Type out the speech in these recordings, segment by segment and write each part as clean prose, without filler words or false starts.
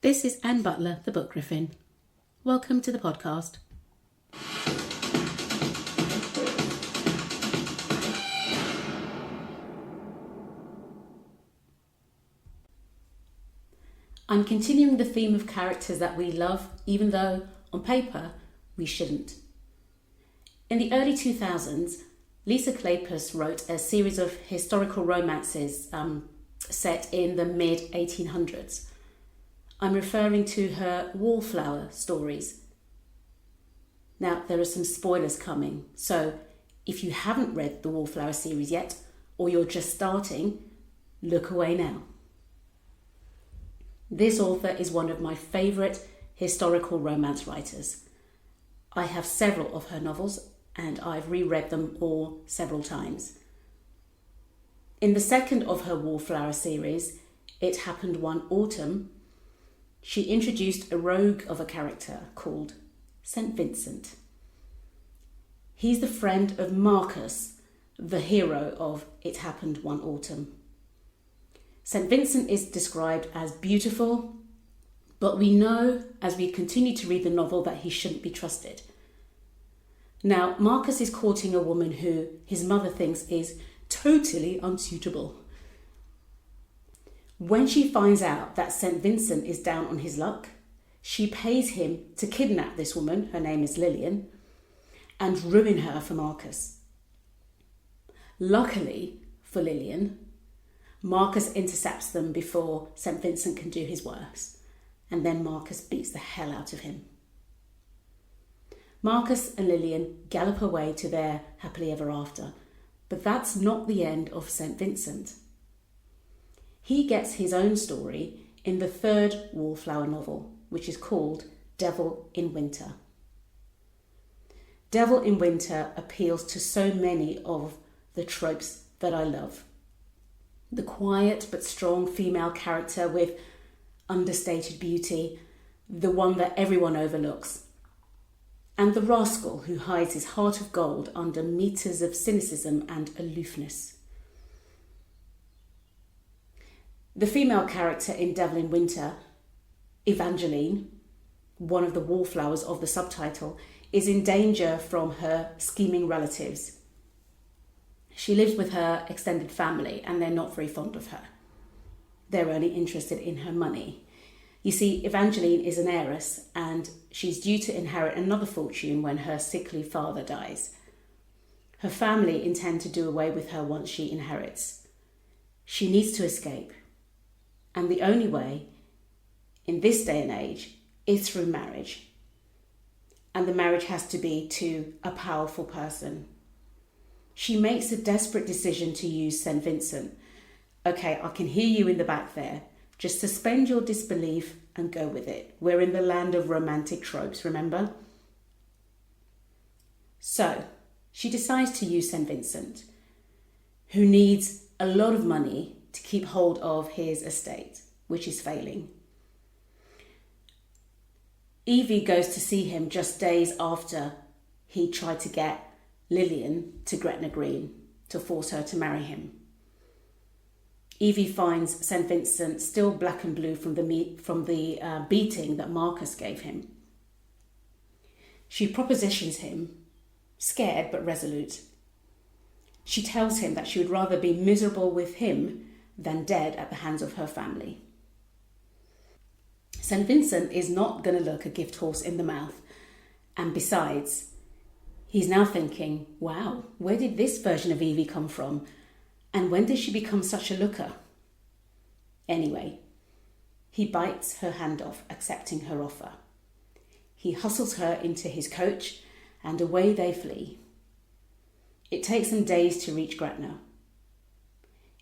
This is Anne Butler, the Book Griffin. Welcome to the podcast. I'm continuing the theme of characters that we love, even though, on paper, we shouldn't. In the early 2000s, Lisa Kleypas wrote a series of historical romances set in the mid-1800s. I'm referring to her Wallflower stories. Now, there are some spoilers coming, so if you haven't read the Wallflower series yet, or you're just starting, look away now. This author is one of my favourite historical romance writers. I have several of her novels, and I've reread them all several times. In the second of her Wallflower series, It Happened One Autumn, she introduced a rogue of a character called St Vincent. He's the friend of Marcus, the hero of It Happened One Autumn. St Vincent is described as beautiful, but we know as we continue to read the novel that he shouldn't be trusted. Now, Marcus is courting a woman who his mother thinks is totally unsuitable. When she finds out that St Vincent is down on his luck, she pays him to kidnap this woman, her name is Lillian, and ruin her for Marcus. Luckily for Lillian, Marcus intercepts them before St Vincent can do his worst, and then Marcus beats the hell out of him. Marcus and Lillian gallop away to their happily ever after, but that's not the end of St Vincent. He gets his own story in the third Wallflower novel, which is called Devil in Winter. Devil in Winter appeals to so many of the tropes that I love. The quiet but strong female character with understated beauty, the one that everyone overlooks, and the rascal who hides his heart of gold under meters of cynicism and aloofness. The female character in Devil in Winter, Evangeline, one of the wallflowers of the subtitle, is in danger from her scheming relatives. She lives with her extended family and they're not very fond of her. They're only interested in her money. You see, Evangeline is an heiress and she's due to inherit another fortune when her sickly father dies. Her family intend to do away with her once she inherits. She needs to escape. And the only way, in this day and age, is through marriage. And the marriage has to be to a powerful person. She makes a desperate decision to use St Vincent. Okay, I can hear you in the back there. Just suspend your disbelief and go with it. We're in the land of romantic tropes, remember? So, she decides to use St Vincent, who needs a lot of money to keep hold of his estate, which is failing. Evie goes to see him just days after he tried to get Lillian to Gretna Green to force her to marry him. Evie finds St Vincent still black and blue from the beating that Marcus gave him. She propositions him, scared but resolute. She tells him that she would rather be miserable with him than dead at the hands of her family. St Vincent is not going to look a gift horse in the mouth, and besides, he's now thinking, wow, where did this version of Evie come from? And when did she become such a looker? Anyway, he bites her hand off, accepting her offer. He hustles her into his coach and away they flee. It takes them days to reach Gretna.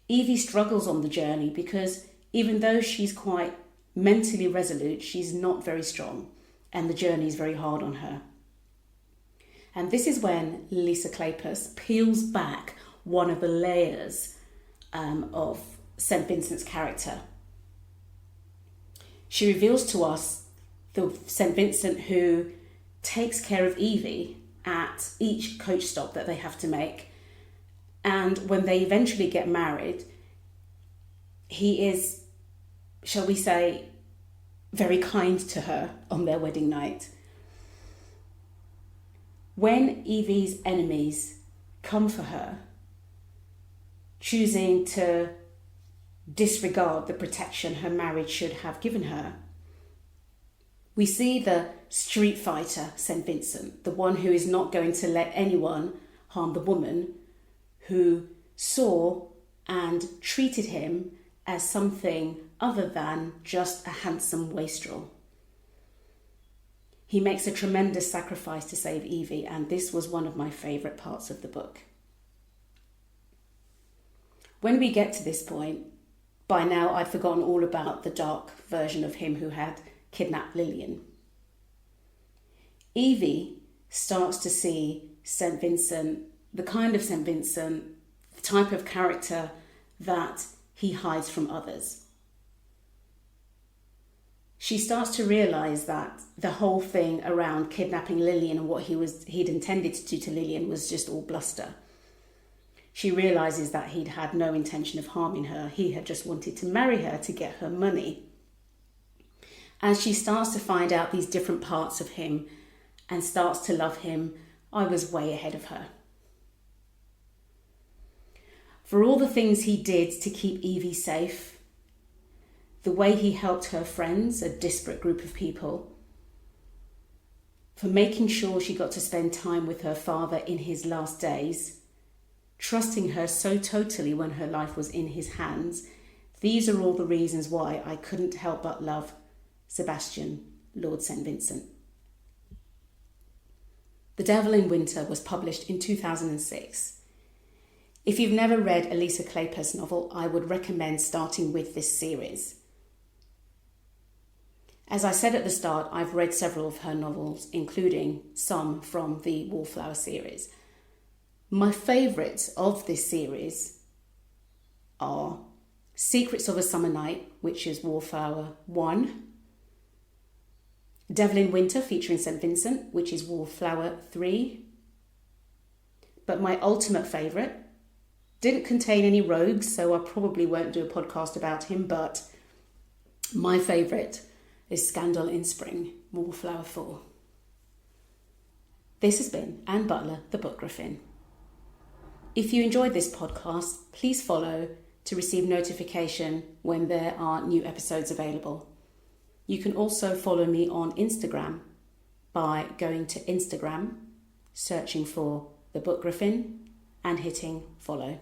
Evie struggles on the journey because even though she's quite mentally resolute, she's not very strong and the journey is very hard on her. And this is when Lisa Kleypas peels back one of the layers of St Vincent's character. She reveals to us the St Vincent who takes care of Evie at each coach stop that they have to make. And when they eventually get married, he is, shall we say, very kind to her on their wedding night. When Evie's enemies come for her, choosing to disregard the protection her marriage should have given her, we see the street fighter St Vincent, the one who is not going to let anyone harm the woman, who saw and treated him as something other than just a handsome wastrel. He makes a tremendous sacrifice to save Evie, and this was one of my favourite parts of the book. When we get to this point, by now I'd forgotten all about the dark version of him who had kidnapped Lillian. Evie starts to see St Vincent, the kind of St Vincent, the type of character that he hides from others. She starts to realise that the whole thing around kidnapping Lillian and what he'd intended to do to Lillian was just all bluster. She realises that he'd had no intention of harming her. He had just wanted to marry her to get her money. As she starts to find out these different parts of him and starts to love him, I was way ahead of her. For all the things he did to keep Evie safe, the way he helped her friends, a disparate group of people, for making sure she got to spend time with her father in his last days, trusting her so totally when her life was in his hands, these are all the reasons why I couldn't help but love Sebastian, Lord St Vincent. The Devil in Winter was published in 2006. If you've never read a Lisa Kleypas novel, I would recommend starting with this series. As I said at the start, I've read several of her novels, including some from the Wallflower series. My favourites of this series are Secrets of a Summer Night, which is Wallflower 1, Devil in Winter featuring St Vincent, which is Wallflower 3. But my ultimate favourite didn't contain any rogues, so I probably won't do a podcast about him, but my favourite is Scandal in Spring, Wallflower 4. This has been Anne Butler, the Book Griffin. If you enjoyed this podcast, please follow to receive notification when there are new episodes available. You can also follow me on Instagram by going to Instagram, searching for The Book Griffin and hitting follow.